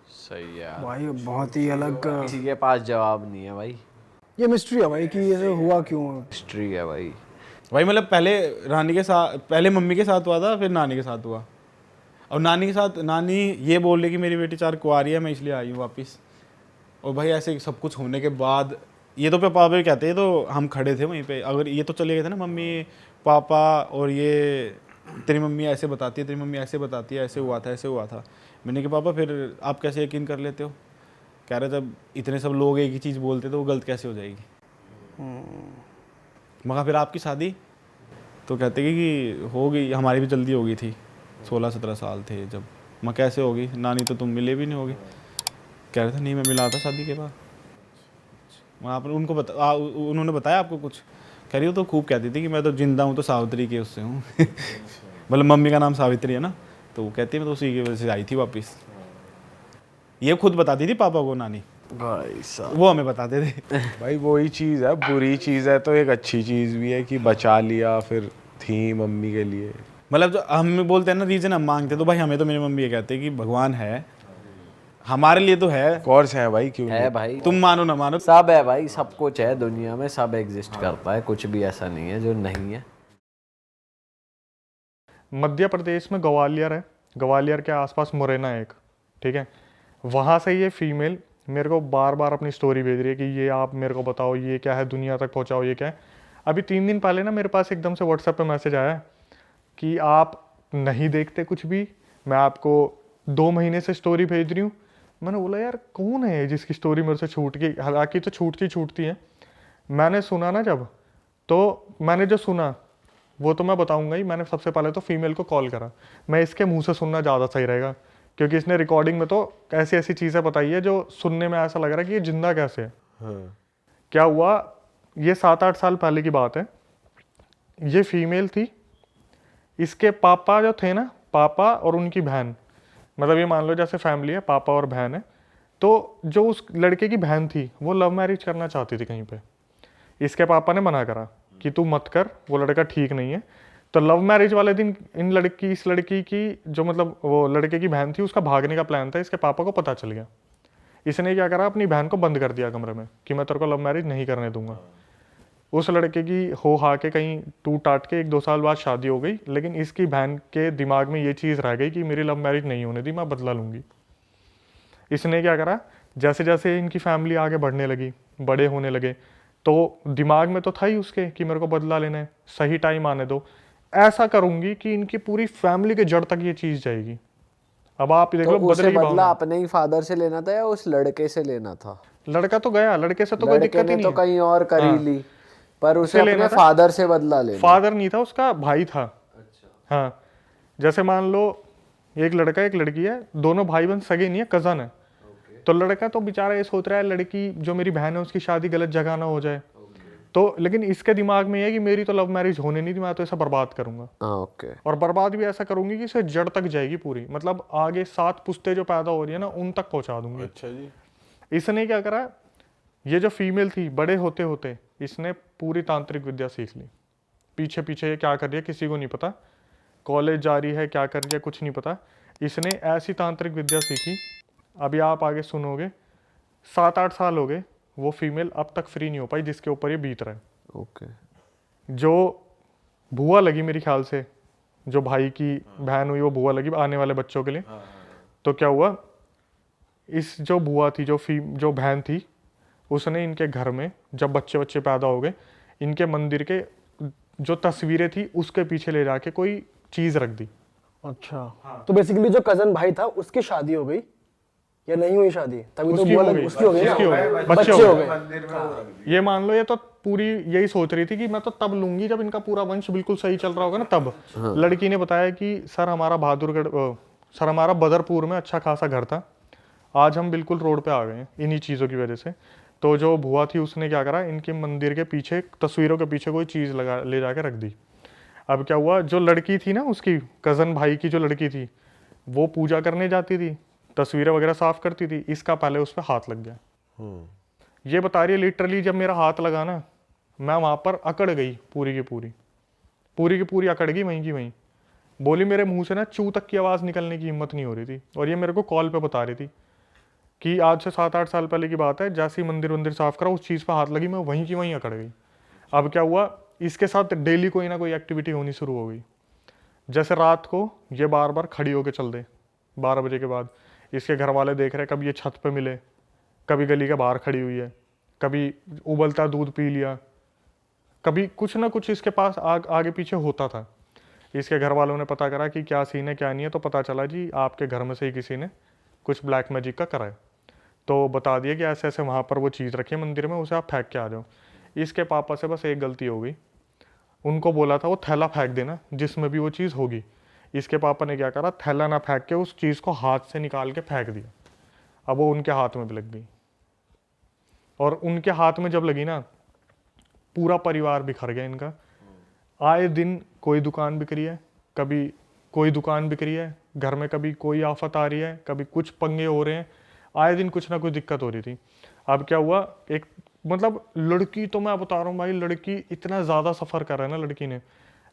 सही है भाई बहुत ही अलग किसी के पास जवाब नहीं है भाई, ये मिस्ट्री है भाई कि ये हुआ क्यों। हिस्ट्री है भाई। भाई मतलब पहले रानी के साथ, पहले मम्मी के साथ हुआ था, फिर नानी के साथ हुआ, और नानी के साथ नानी ये बोल रही कि मेरी बेटी 4 कुंवारी है, मैं इसलिए आई हूँ वापस। और भाई ऐसे सब कुछ होने के बाद ये तो पापा भी कहते हैं, तो हम खड़े थे वहीं पे, अगर ये तो चले गए थे ना मम्मी पापा, और ये तेरी मम्मी ऐसे बताती है, तेरी मम्मी ऐसे बताती है, ऐसे हुआ था, ऐसे हुआ था। मैंने कहा पापा फिर आप कैसे यकीन कर लेते हो? कह रहे जब इतने सब लोग एक ही चीज़ बोलते तो वो गलत कैसे हो जाएगी। मगर फिर आपकी शादी तो कहते कि हो गई, हमारी भी जल्दी हो गई थी, 16-17 साल थे जब। मैं कैसे होगी, नानी तो तुम मिले भी नहीं होगी। कह रहे थे नहीं मैं मिला था शादी के बाद। वहाँ पर उनको उन्होंने बताया आपको कुछ? कह रही हो तो खूब कहती थी कि मैं तो जिंदा हूँ तो सावित्री के उससे हूँ। मतलब मम्मी का नाम सावित्री है ना, तो वो कहती है मैं तो उसी की वजह से आई थी वापस। ये खुद बताती थी पापा को नानी, भाई साहब वो हमें बताते थे। भाई वही चीज़ है, बुरी चीज़ है तो एक अच्छी चीज़ भी है कि बचा लिया फिर थी मम्मी के लिए। मतलब जो हम बोलते हैं ना रीजन हम मांगते, तो भाई हमें तो मेरी मम्मी ये कहते हैं कि भगवान है हमारे लिए, तो है कोर्स है भाई, क्यों है भाई, तुम मानो ना मानो। सब है भाई, सब कुछ है दुनिया में, सब एग्जिस्ट करता है, कुछ भी ऐसा नहीं है जो नहीं है। मध्य प्रदेश में ग्वालियर है, ग्वालियर के आसपास मुरैना है एक, ठीक है। वहाँ से ये फीमेल मेरे को बार बार अपनी स्टोरी भेज रही है कि ये आप मेरे को बताओ ये क्या है, दुनिया तक पहुँचाओ ये क्या है। अभी 3 दिन पहले ना मेरे पास एकदम से व्हाट्सएप पे मैसेज आया कि आप नहीं देखते कुछ भी, मैं आपको 2 महीने से स्टोरी भेज रही हूँ। मैंने बोला यार कौन है जिसकी स्टोरी मेरे से छूट गई, हालांकि तो छूटती है। मैंने सुना ना जब, तो मैंने जो सुना वो तो मैं बताऊंगा ही। मैंने सबसे पहले तो फीमेल को कॉल करा, मैं इसके मुंह से सुनना ज़्यादा सही रहेगा, क्योंकि इसने रिकॉर्डिंग में तो ऐसी ऐसी चीज़ें बताई है जो सुनने में ऐसा लग रहा है कि ये जिंदा कैसे है। क्या हुआ, ये 7-8 साल पहले की बात है। ये फीमेल थी, इसके पापा जो थे ना, पापा और उनकी बहन, मतलब ये मान लो जैसे फैमिली है, पापा और बहन है, तो जो उस लड़के की बहन थी वो लव मैरिज करना चाहती थी कहीं पे। इसके पापा ने मना करा कि तू मत कर, वो लड़का ठीक नहीं है। तो लव मैरिज वाले दिन इस लड़की की जो मतलब वो लड़के की बहन थी उसका भागने का प्लान था, इसके पापा को पता चल गया। इसने क्या करा, अपनी बहन को बंद कर दिया कमरे में कि मैं तेरे को लव मैरिज नहीं करने दूंगा। उस लड़के की हो हा के कहीं टूट टाट के 1-2 साल बाद शादी हो गई, लेकिन इसकी बहन के दिमाग में ये चीज़ रह गई कि मेरी लव मैरिज नहीं होने दी, मैं बदला लूँगी। इसने क्या करा, जैसे जैसे इनकी फैमिली आगे बढ़ने लगी, बड़े होने लगे, तो दिमाग में तो था ही उसके कि मेरे को बदला लेना है, सही टाइम आने दो, ऐसा करूँगी कि इनकी पूरी फैमिली के जड़ तक ये चीज़ जाएगी। अब आप देख लो, तो उसे बदले की बदला भावना। अपने ही फादर से लेना था या उस लड़के से लेना था? लड़का तो गया, लड़के से तो कोई लड़के दिक्कत ही ने नहीं तो है। कहीं और कर ही ली, पर उसे लेना अपने था। फादर से बदला लेना। फादर नहीं था, उसका भाई था। अच्छा। हाँ, जैसे मान लो एक लड़का एक लड़की है, दोनों भाई बहन सगे नहीं है, कजन है। तो लड़का तो बेचारा ये सोच रहा है लड़की जो मेरी बहन है उसकी शादी गलत जगह ना हो जाए। तो लेकिन इसके दिमाग में ये है कि मेरी तो लव मैरिज होने नहीं थी, मैं तो इसे बर्बाद करूंगा। ओके। और बर्बाद भी ऐसा करूंगी कि इसे जड़ तक जाएगी पूरी, मतलब आगे 7 पुश्ते जो पैदा हो रही है ना उन तक पहुंचा दूंगी। अच्छा जी। इसने क्या करा, ये जो फीमेल थी बड़े होते होते इसने पूरी तांत्रिक विद्या सीख ली। पीछे पीछे ये क्या कर रही है किसी को नहीं पता, कॉलेज जा रही है क्या कर रही है कुछ नहीं पता। इसने ऐसी तांत्रिक विद्या सीखी, अभी आप आगे सुनोगे, 7-8 साल हो गए, वो फीमेल अब तक फ्री नहीं हो पाई जिसके ऊपर ये बीत रहा है। ओके। जो बुआ लगी मेरे ख्याल से, जो भाई की बहन हुई वो बुआ लगी आने वाले बच्चों के लिए। तो क्या हुआ, इस जो बुआ थी, जो बहन थी, उसने इनके घर में जब बच्चे पैदा हो गए, इनके मंदिर के जो तस्वीरें थी उसके पीछे ले जाके कोई चीज रख दी। अच्छा। तो बेसिकली जो कजन भाई था उसकी शादी हो गई या नहीं हुई शादी? तभी तो उसकी बुआ हो लगी, गई, उसकी हो गई उसकी हो ना, गई, बच्चे हो गए। मंदिर में वो रख दी। ये मान लो ये तो पूरी यही सोच रही थी कि मैं तो तब लूंगी जब इनका पूरा वंश बिल्कुल सही चल रहा होगा ना तब। लड़की ने बताया कि सर हमारा बदरपुर में अच्छा खासा घर था, आज हम बिल्कुल रोड पे आ गए हैं इन्हीं चीज़ों की वजह से। तो जो बुआ थी उसने क्या करा, इनके मंदिर के पीछे तस्वीरों के पीछे कोई चीज़ ले जाके रख दी। अब क्या हुआ, जो लड़की थी ना उसकी कज़न भाई की जो लड़की थी वो पूजा करने जाती थी, तस्वीरें वगैरह साफ करती थी, इसका पहले उस पर हाथ लग गया। ये बता रही है लिटरली जब मेरा हाथ लगा ना मैं वहाँ पर अकड़ गई पूरी की पूरी। पूरी की पूरी अकड़ गई वहीं की वहीं। बोली मेरे मुंह से ना चू तक की आवाज़ निकलने की हिम्मत नहीं हो रही थी। और ये मेरे को कॉल पे बता रही थी कि आज से 7-8 साल पहले की बात है, जैसे ही मंदिर साफ करा उस चीज़ पर हाथ लगी, मैं वहीं की वहीं अकड़ गई। अब क्या हुआ, इसके साथ डेली कोई ना कोई एक्टिविटी होनी शुरू हो गई। जैसे रात को ये बार बार खड़ी होकर चल दे 12 बजे के बाद, इसके घर वाले देख रहे, कभी ये छत पे मिले, कभी गली के बाहर खड़ी हुई है, कभी उबलता दूध पी लिया, कभी कुछ ना कुछ इसके पास आगे पीछे होता था। इसके घर वालों ने पता करा कि क्या सीन है क्या नहीं है, तो पता चला जी आपके घर में से ही किसी ने कुछ ब्लैक मैजिक का करा है। तो बता दिया कि ऐसे ऐसे वहाँ पर वो चीज़ रखी है मंदिर में, उसे आप फेंक के आ जाओ। इसके पापा से बस एक गलती हो गई, उनको बोला था वो थैला फेंक देना जिसमें भी वो चीज़ होगी। इसके पापा ने क्या करा, थैला ना फेंक के उस चीज़ को हाथ से निकाल के फेंक दिया। अब वो उनके हाथ में भी लग गई, और उनके हाथ में जब लगी ना, पूरा परिवार बिखर गया इनका। आए दिन कोई दुकान बिक रही है, कभी कोई दुकान बिक रही है घर में, कभी कोई आफत आ रही है, कभी कुछ पंगे हो रहे हैं, आए दिन कुछ ना कुछ दिक्कत हो रही थी। अब क्या हुआ, एक मतलब लड़की तो मैं बता रहा हूँ भाई, लड़की इतना ज़्यादा सफ़र कर रहा है ना लड़की ने।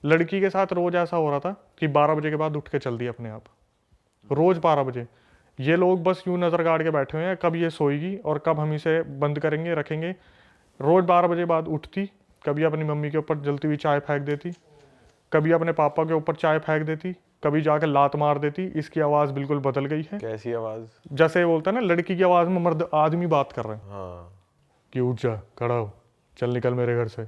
लड़की के साथ रोज़ ऐसा हो रहा था कि 12 बजे के बाद उठ के चल दी अपने आप, रोज़ 12 बजे। ये लोग बस यूँ नज़र गाड़ के बैठे हुए हैं, कब ये सोएगी और कब हम इसे बंद करेंगे रखेंगे। रोज़ 12 बजे बाद उठती, कभी अपनी मम्मी के ऊपर जलती हुई चाय फेंक देती, कभी अपने पापा के ऊपर चाय फेंक देती, कभी जाकर लात मार देती। इसकी आवाज़ बिल्कुल बदल गई है। कैसी आवाज़? जैसे बोलता है ना लड़की की आवाज़ में मर्द आदमी बात कर रहे हैं। हाँ। कि उठ जा, खड़ा हो, चल निकल मेरे घर से।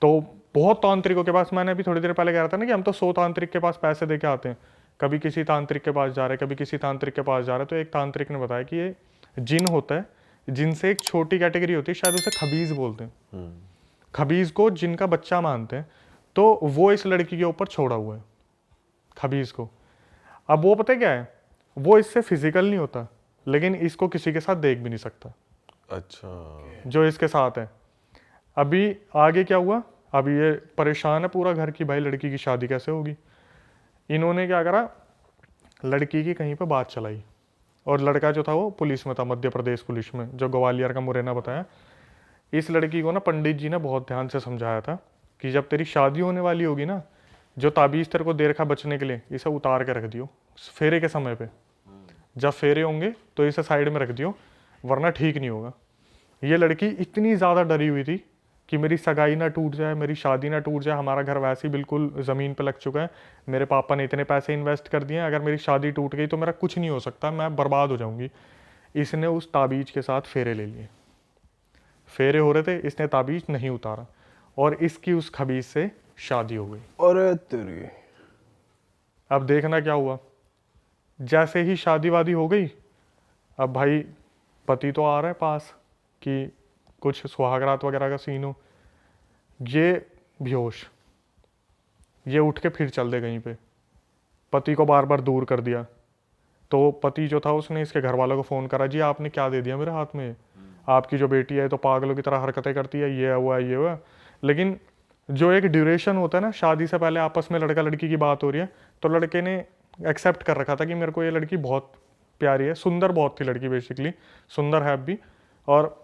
तो बहुत तांत्रिकों के पास, मैंने अभी थोड़ी देर पहले कह रहा था ना कि हम तो 100 तांत्रिक के पास पैसे दे के आते हैं, कभी किसी तांत्रिक के पास जा रहे, कभी किसी तांत्रिक के पास जा रहे। तो एक तांत्रिक ने बताया कि ये जिन होता है, जिनसे एक छोटी कैटेगरी होती है, शायद उसे खबीज बोलते हैं। खबीज को जिनका बच्चा मानते हैं, तो वो इस लड़की के ऊपर छोड़ा हुआ है, खबीज को। अब वो पता है क्या है, वो इससे फिजिकल नहीं होता, लेकिन इसको किसी के साथ देख भी नहीं सकता। अच्छा। जो इसके साथ है। अभी आगे क्या हुआ, अभी ये परेशान है पूरा घर की, भाई लड़की की शादी कैसे होगी। इन्होंने क्या करा, लड़की की कहीं पे बात चलाई, और लड़का जो था वो पुलिस में था, मध्य प्रदेश पुलिस में, जो ग्वालियर का मुरैना बताया। इस लड़की को ना पंडित जी ने बहुत ध्यान से समझाया था कि जब तेरी शादी होने वाली होगी ना, जो ताबीज़ तेरे को दे रखा बचने के लिए, इसे उतार के रख दियो फेरे के समय पे। जब फेरे होंगे तो इसे साइड में रख दियो, वरना ठीक नहीं होगा। ये लड़की इतनी ज़्यादा डरी हुई थी कि मेरी सगाई ना टूट जाए, मेरी शादी ना टूट जाए, हमारा घर वैसे ही बिल्कुल ज़मीन पे लग चुका है, मेरे पापा ने इतने पैसे इन्वेस्ट कर दिए हैं, अगर मेरी शादी टूट गई तो मेरा कुछ नहीं हो सकता, मैं बर्बाद हो जाऊंगी। इसने उस ताबीज़ के साथ फेरे ले लिए, फेरे हो रहे थे, इसने ताबीज़ नहीं उतारा, और इसकी उस खबीज से शादी हो गई। और तेरी अब देखना क्या हुआ, जैसे ही शादी वादी हो गई, अब भाई पति तो आ रहा है पास कि कुछ सुहागरात वगैरह का सीन हो, ये बेहोश, ये उठ के फिर चल दे कहीं पे। पति को बार बार दूर कर दिया, तो पति जो था उसने इसके घर वालों को फ़ोन करा, जी आपने क्या दे दिया मेरे हाथ में, आपकी जो बेटी है तो पागलों की तरह हरकतें करती है, ये हुआ ये हुआ। लेकिन जो एक ड्यूरेशन होता है ना, शादी से पहले आपस में लड़का लड़की की बात हो रही है, तो लड़के ने एक्सेप्ट कर रखा था कि मेरे को ये लड़की बहुत प्यारी है, सुंदर बहुत थी लड़की, बेसिकली सुंदर है भी। और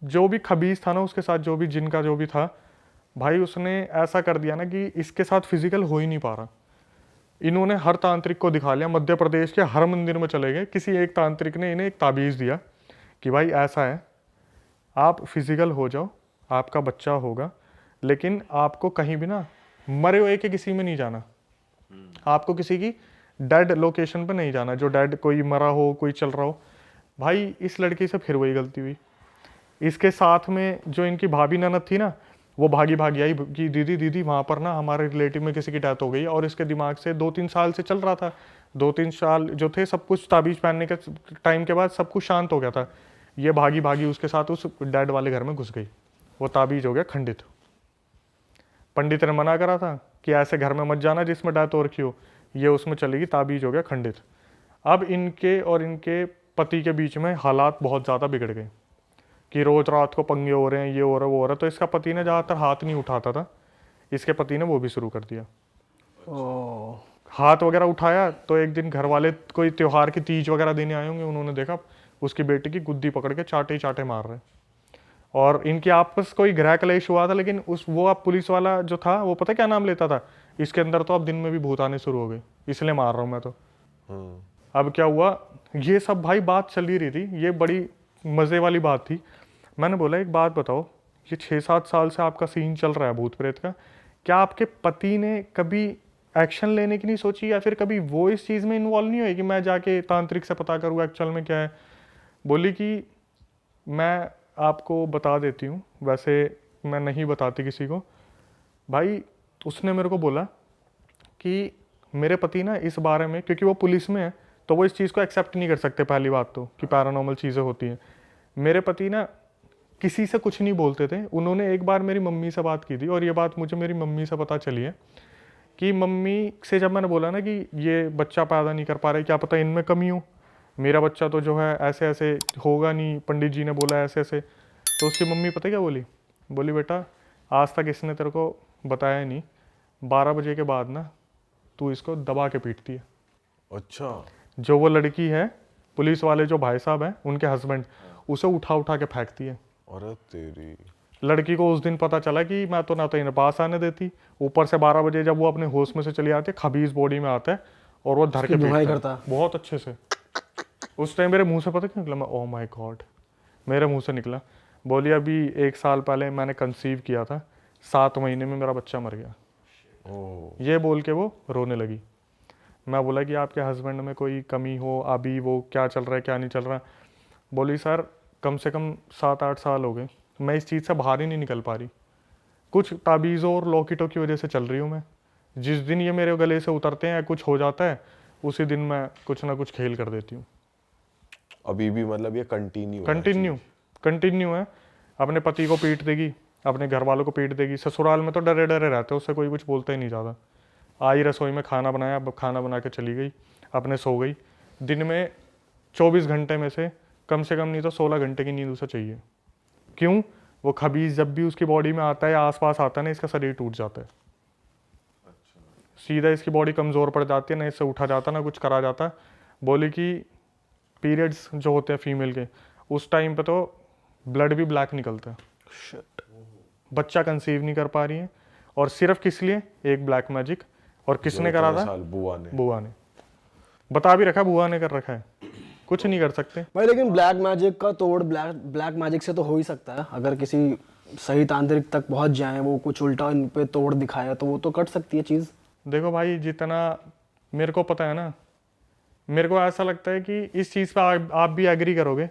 जो भी खबीज था ना उसके साथ, जो भी जिनका जो भी था भाई, उसने ऐसा कर दिया ना कि इसके साथ फिजिकल हो ही नहीं पा रहा। इन्होंने हर तांत्रिक को दिखा लिया, मध्य प्रदेश के हर मंदिर में चले गए, किसी एक तांत्रिक ने इन्हें एक ताबीज़ दिया कि भाई ऐसा है, आप फिजिकल हो जाओ, आपका बच्चा होगा, लेकिन आपको कहीं भी ना मरे हुए के किसी में नहीं जाना, आपको किसी की डेड लोकेशन पे नहीं जाना, जो डेड कोई मरा हो, कोई चल रहा हो। भाई इस लड़की से फिर वही गलती हुई। इसके साथ में जो इनकी भाभी ननद थी ना, वो भागी भागी आई कि दीदी दीदी वहाँ पर ना हमारे रिलेटिव में किसी की डेथ हो गई, और इसके दिमाग से 2-3 साल से चल रहा था, 2-3 साल जो थे सब कुछ ताबीज़ पहनने के टाइम के बाद सब कुछ शांत हो गया था। ये भागी भागी उसके साथ उस डेड वाले घर में घुस गई, वो ताबीज़ हो गया खंडित। पंडित ने मना करा था कि ऐसे घर में मत जाना जिसमें डेथ हो रखी हो, ये उसमें चलेगी, ताबीज़ हो गया खंडित। अब इनके और इनके पति के बीच में हालात बहुत ज़्यादा बिगड़ गए कि रोज़ रात को पंगे हो रहे हैं, ये हो रहा है वो हो रहा है। तो इसका पति ने ज़्यादातर हाथ नहीं उठाता था, इसके पति ने वो भी शुरू कर दिया। हाथ वगैरह उठाया तो एक दिन घर वाले कोई त्योहार की तीज वगैरह देने आए होंगे, उन्होंने देखा उसकी बेटी की गुद्दी पकड़ के चाटे ही चाटे मार रहे। और इनकी आपस कोई गृह कलेश हुआ था, लेकिन वो अब पुलिस वाला जो था वो पता क्या नाम लेता था, इसके अंदर तो अब दिन में भी भूत आने शुरू हो गए, इसलिए मार रहा हूँ मैं तो। अब क्या हुआ, ये सब भाई बात चल ही रही थी, ये बड़ी मज़े वाली बात थी। मैंने बोला एक बात बताओ, ये 6-7 साल से आपका सीन चल रहा है भूत प्रेत का, क्या आपके पति ने कभी एक्शन लेने की नहीं सोची, या फिर कभी वो इस चीज़ में इन्वॉल्व नहीं हुई कि मैं जाके तांत्रिक से पता करूँ एक्चुअल में क्या है? बोली कि मैं आपको बता देती हूँ, वैसे मैं नहीं बताती किसी को। भाई उसने मेरे को बोला कि मेरे पति ना इस बारे में, क्योंकि वो पुलिस में है तो वो इस चीज़ को एक्सेप्ट नहीं कर सकते, पहली बात तो कि पैरानॉर्मल चीज़ें होती हैं। मेरे पति ना किसी से कुछ नहीं बोलते थे। उन्होंने एक बार मेरी मम्मी से बात की थी, और ये बात मुझे मेरी मम्मी से पता चली है कि मम्मी से जब मैंने बोला ना कि ये बच्चा पैदा नहीं कर पा रहे, क्या पता इनमें कमी हो, मेरा बच्चा तो जो है ऐसे ऐसे होगा नहीं, पंडित जी ने बोला ऐसे ऐसे। तो उसकी मम्मी पता क्या बोली? बोली बेटा आज तक इसने तेरे को बताया नहीं, 12 बजे के बाद ना तू इसको दबा के पीटती है। अच्छा। जो वो लड़की है, पुलिस वाले जो भाई साहब हैं उनके हस्बैंड, उसे उठा उठा के फेंकती है। अरे तेरी। लड़की को उस दिन पता चला कि मैं तो ना तो इन्हें पास आने देती, ऊपर से 12 बजे जब वो अपने होश में से चली आती है, खबीज बॉडी में आता है और वो धर के पीटता है बहुत अच्छे से। उस टाइम मेरे मुंह से पता क्या निकला? मैं ओ माय गॉड, मेरे मुंह से निकला। बोली अभी 1 साल पहले मैंने कंसीव किया था, 7 महीने में मेरा बच्चा मर गया। ये बोल के वो रोने लगी। मैं बोला कि आपके हस्बैंड में कोई कमी हो, अभी वो क्या चल रहा है क्या नहीं चल रहा? बोली सर कम से कम 7-8 साल हो गए, मैं इस चीज़ से बाहर ही नहीं निकल पा रही, कुछ ताबीज़ों और लॉकेटों की वजह से चल रही हूँ मैं। जिस दिन ये मेरे गले से उतरते हैं या कुछ हो जाता है, उसी दिन मैं कुछ ना कुछ खेल कर देती हूँ। अभी भी मतलब ये कंटिन्यू है। अपने पति को पीट देगी, अपने घर वालों को पीट देगी। ससुराल में तो डरे डरे रहते, उससे कोई कुछ बोलता ही नहीं ज़्यादा। आई रसोई में खाना बनाया, अब खाना बना के चली गई, अपने सो गई। दिन में 24 घंटे में से कम नहीं तो 16 घंटे की नींद उसे चाहिए। क्यों? वो खबीज जब भी उसकी बॉडी में आता है या आसपास आता है ना, इसका शरीर टूट जाता है। सीधा इसकी बॉडी कमज़ोर पड़ जाती है, ना इससे उठा जाता ना कुछ करा जाता। बोली कि पीरियड्स जो होते हैं फीमेल के, उस टाइम पे तो ब्लड भी ब्लैक निकलता है। बच्चा कंसीव नहीं कर पा रही है, और सिर्फ किस लिए? एक ब्लैक मैजिक। और किसने करा था? बुआ ने बता भी रखा, बुआ ने कर रखा है, कुछ नहीं कर सकते भाई। लेकिन ब्लैक मैजिक का तोड़ ब्लैक मैजिक से तो हो ही सकता है। अगर किसी सही तांत्रिक तक पहुंच जाए, वो कुछ उल्टा इन पे तोड़ दिखाया, तो वो तो कट सकती है चीज़। देखो भाई, जितना मेरे को पता है ना, मेरे को ऐसा लगता है कि इस चीज़ पे आप भी एग्री करोगे,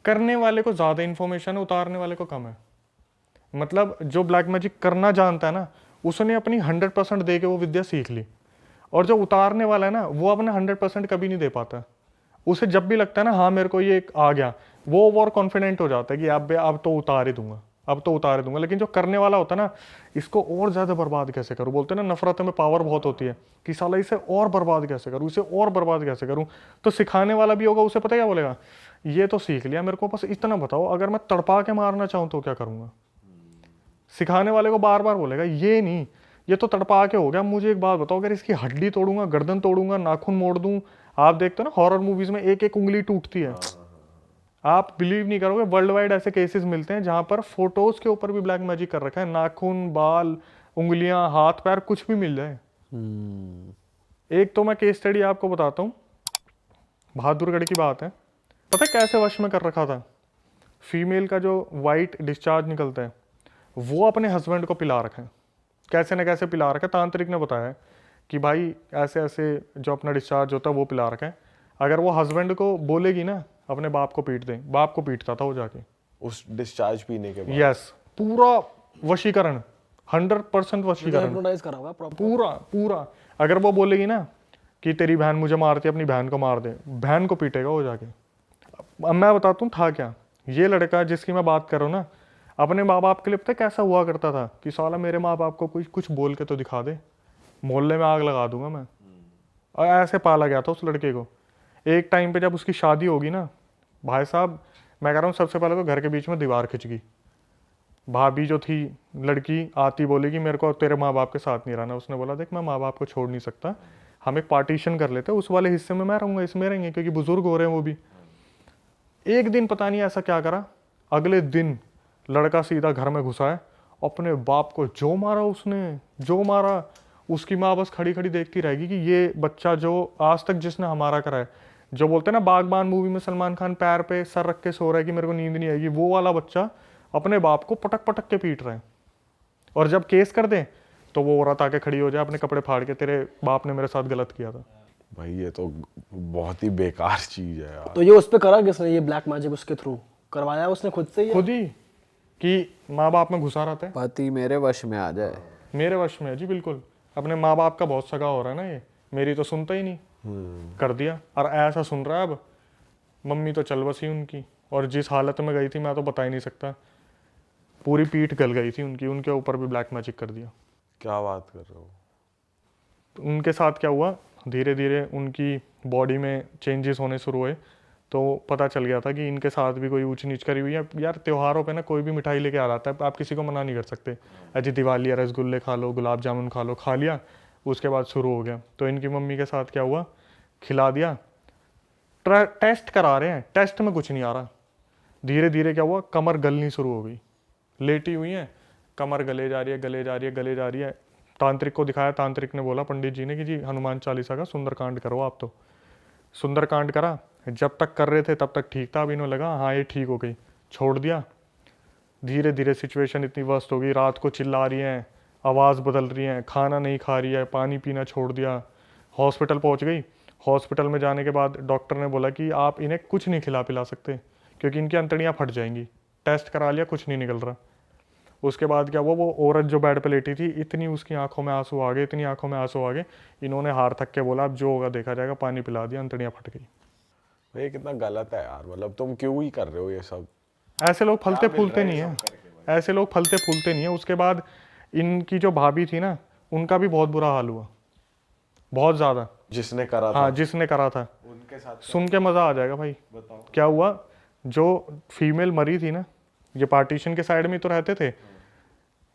करने वाले को ज़्यादा इन्फॉर्मेशन है, उतारने वाले को कम है। मतलब जो ब्लैक मैजिक करना जानता है ना, उसने अपनी 100% दे के वो विद्या सीख ली, और जो उतारने वाला है ना, वो अपना 100% कभी नहीं दे पाता। उसे जब भी लगता है ना हाँ मेरे को ये आ गया, वो और कॉन्फिडेंट हो जाता है कि अब तो उतार ही दूंगा, लेकिन जो करने वाला होता है ना, इसको और ज़्यादा बर्बाद कैसे करूँ? बोलते हैं ना नफरत में पावर बहुत होती है, कि साला इसे और बर्बाद कैसे करूँ, तो सिखाने वाला भी होगा, उसे पता क्या बोलेगा? ये तो सीख लिया, मेरे को बस इतना बताओ, अगर मैं तड़पा के मारना चाहूँ तो क्या करूँगा? सिखाने वाले को बार बार बोलेगा ये नहीं, ये तो तड़पा के हो गया, मुझे एक बात बताओ, अगर इसकी हड्डी तोड़ूंगा, गर्दन तोड़ूंगा, नाखून मोड़ दूं। आप देखते हो ना हॉरर मूवीज में एक एक उंगली टूटती है। आप बिलीव नहीं करोगे, वर्ल्ड वाइड ऐसे केसेस मिलते हैं जहां पर फोटोज के ऊपर भी ब्लैक मैजिक कर रखा है, नाखून, बाल, उंगलियां, हाथ पैर कुछ भी मिल जाए। एक तो मैं केस स्टडी आपको बताता हूँ, बहादुरगढ़ की बात है। पता है कैसे वश में कर रखा था? फीमेल का जो वाइट डिस्चार्ज निकलता है, वो अपने हस्बैंड को पिला रखा है, कैसे न कैसे पिला रखा है। तांत्रिक ने बताया है कि भाई ऐसे ऐसे जो अपना डिस्चार्ज होता है वो पिला रखा है। अगर वो हस्बैंड को बोलेगी ना अपने बाप को पीट दे, बाप को पीटता था वो जाके उस डिस्चार्ज पीने के बाद। यस, पूरा वशीकरण, 100% वशीकरण करा हुआ पूरा। अगर वो बोलेगी ना कि तेरी बहन मुझे मारती है, अपनी बहन को मार दे, बहन को पीटेगा वो जाके। अब मैं बताता हूँ था क्या। ये लड़का जिसकी मैं बात कर रहा हूँ ना, अपने माँ बाप के लिए पता कैसा हुआ करता था कि साला मेरे माँ बाप को कुछ बोल के तो दिखा दे, मोहल्ले में आग लगा दूंगा मैं। और ऐसे पाला गया था उस लड़के को। एक टाइम पे जब उसकी शादी होगी ना, भाई साहब मैं कह रहा हूँ, सबसे पहले तो घर के बीच में दीवार खिंच गई। भाभी जो थी लड़की आती बोलेगी मेरे को तेरे माँ बाप के साथ नहीं रहना। उसने बोला देख मैं माँ बाप को छोड़ नहीं सकता, हम एक पार्टीशन कर लेते, उस वाले हिस्से में मैं रहूँगा, इसमें रहेंगे, क्योंकि बुजुर्ग हो रहे हैं वो भी। एक दिन पता नहीं ऐसा क्या करा, अगले दिन लड़का सीधा घर में घुसा है, अपने बाप को जो मारा उसने, जो मारा। उसकी माँ बस खड़ी खड़ी देखती रहेगी कि ये बच्चा जो आज तक जिसने हमारा करा है, जो बोलते हैं ना बागबान मूवी में सलमान खान पैर पे सर रख के सो रहा है कि मेरे को नींद नहीं आएगी, वो वाला बच्चा अपने बाप को पटक पटक के पीट रहे हैं। और जब केस कर दे तो वो औरत आके खड़ी हो जाए अपने कपड़े फाड़ के, तेरे बाप ने मेरे साथ गलत किया था। भाई ये तो बहुत ही बेकार चीज है यार। तो ये उस पे करा किसने, ये ब्लैक मैजिक उसके थ्रू करवाया उसने खुद से ही? खुद ही कि माँ बाप में घुसा रहता है, पति मेरे वश में आ जाए। मेरे वश में है जी, बिल्कुल। अपने माँ बाप का बहुत सगा हो रहा है ना ये, मेरी तो सुनता ही नहीं, कर दिया। और ऐसा सुन रहा है अब, मम्मी तो चल बसी उनकी, और जिस हालत में गई थी मैं तो बता ही नहीं सकता, पूरी पीठ गल गई थी उनकी, उनके ऊपर भी ब्लैक मैजिक कर दिया। क्या बात कर रहे हो? तो उनके साथ क्या हुआ, धीरे धीरे उनकी बॉडी में चेंजेस होने शुरू हुए, तो पता चल गया था कि इनके साथ भी कोई ऊंच नीच करी हुई है। यार त्योहारों पे ना कोई भी मिठाई लेके आ जाता है, आप किसी को मना नहीं कर सकते, अजी दिवाली है रसगुल्ले खा लो, गुलाब जामुन खा लो, खा लिया, उसके बाद शुरू हो गया। तो इनकी मम्मी के साथ क्या हुआ, खिला दिया, टेस्ट करा रहे हैं, टेस्ट में कुछ नहीं आ रहा। धीरे धीरे क्या हुआ, कमर गलनी शुरू हो गई, लेटी हुई है, कमर गले जा रही है, गले जा रही है, गले जा रही है। तांत्रिक को दिखाया, तांत्रिक ने बोला पंडित जी ने कि जी हनुमान चालीसा का सुंदरकांड करो आप। तो सुंदरकांड करा, जब तक कर रहे थे तब तक ठीक था, अब इन्हों लगा हाँ ये ठीक हो गई, छोड़ दिया। धीरे धीरे सिचुएशन इतनी वर्स्ट हो गई, रात को चिल्ला रही हैं, आवाज़ बदल रही हैं, खाना नहीं खा रही है, पानी पीना छोड़ दिया। हॉस्पिटल पहुंच गई, हॉस्पिटल में जाने के बाद डॉक्टर ने बोला कि आप इन्हें कुछ नहीं खिला पिला सकते क्योंकि इनकी अंतड़ियाँ फट जाएंगी। टेस्ट करा लिया, कुछ नहीं निकल रहा। उसके बाद क्या हुआ, वो औरत जो बेड पे लेटी थी, इतनी उसकी आंखों में आंसू आ गए, इतनी आंखों में आंसू आ गए, इन्होंने हार थक के बोला अब जो होगा देखा जाएगा, पानी पिला दिया, अंतड़ियाँ फट गई। भाई कितना गलत है यार, मतलब तुम क्यों ही कर रहे हो ये सब? ऐसे लोग फलते फूलते नहीं है, ऐसे लोग फलते फूलते नहीं है। उसके बाद इनकी जो भाभी थी ना, उनका भी बहुत बुरा हाल हुआ, बहुत ज़्यादा। जिसने करा था? हाँ, जिसने करा था। उनके साथ सुन के मज़ा आ जाएगा भाई। बताओ क्या हुआ, जो फीमेल मरी थी ना, ये पार्टीशन के साइड में तो रहते थे,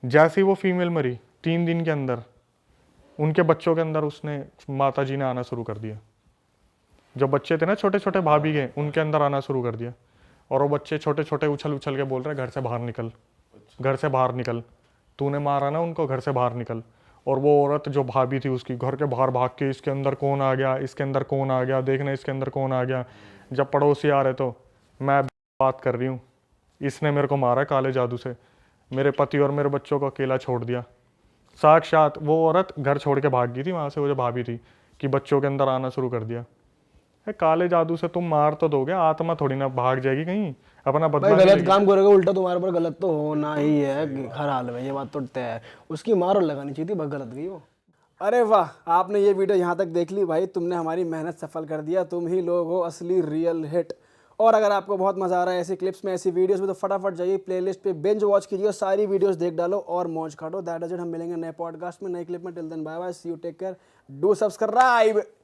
जैसे ही वो फीमेल मरी 3 दिन के अंदर उनके बच्चों के अंदर उसने माता जी ने आना शुरू कर दिया। जो बच्चे थे ना छोटे छोटे भाभी के, उनके अंदर आना शुरू कर दिया। और वो बच्चे छोटे छोटे उछल उछल के बोल रहे घर से बाहर निकल, घर से बाहर निकल, तूने मारा ना उनको, घर से बाहर निकल। और वो औरत जो भाभी थी उसकी, घर के बाहर भाग के इसके अंदर कौन आ गया, इसके अंदर कौन आ गया, देखना इसके अंदर कौन आ गया। जब पड़ोसी आ रहे तो मैं बात कर रही हूँ, इसने मेरे को मारा काले जादू से, मेरे पति और मेरे बच्चों को अकेला छोड़ दिया। साक्षात वो औरत घर छोड़ के भाग गई थी वहाँ से, वो जो भाभी थी, कि बच्चों के अंदर आना शुरू कर दिया। काले जादू से तुम मार तो दोगे, आत्मा थोड़ी ना भाग जाएगी कहीं, अपना भाई बदला गलत काम करोगे उल्टा तुम्हारे पर गलत तो होना ही है हर हाल में, ये बात तो तय है। उसकी मार और लगानी चाहिए थी, बस गलत गई वो। अरे वाह, आपने ये वीडियो यहाँ तक देख ली भाई, तुमने हमारी मेहनत सफल कर दिया, तुम ही लोग हो असली रियल हिट। और अगर आपको बहुत मजा आ रहा है ऐसी क्लिप्स में, ऐसी वीडियोस में, तो फटाफट जाइए प्लेलिस्ट पे बिंज वॉच कीजिए, सारी वीडियोस देख डालो और मौज काटो। दैट इज इट, हम मिलेंगे नए पॉडकास्ट में, नए क्लिप में। Till then bye bye, see you, take care, do subscribe.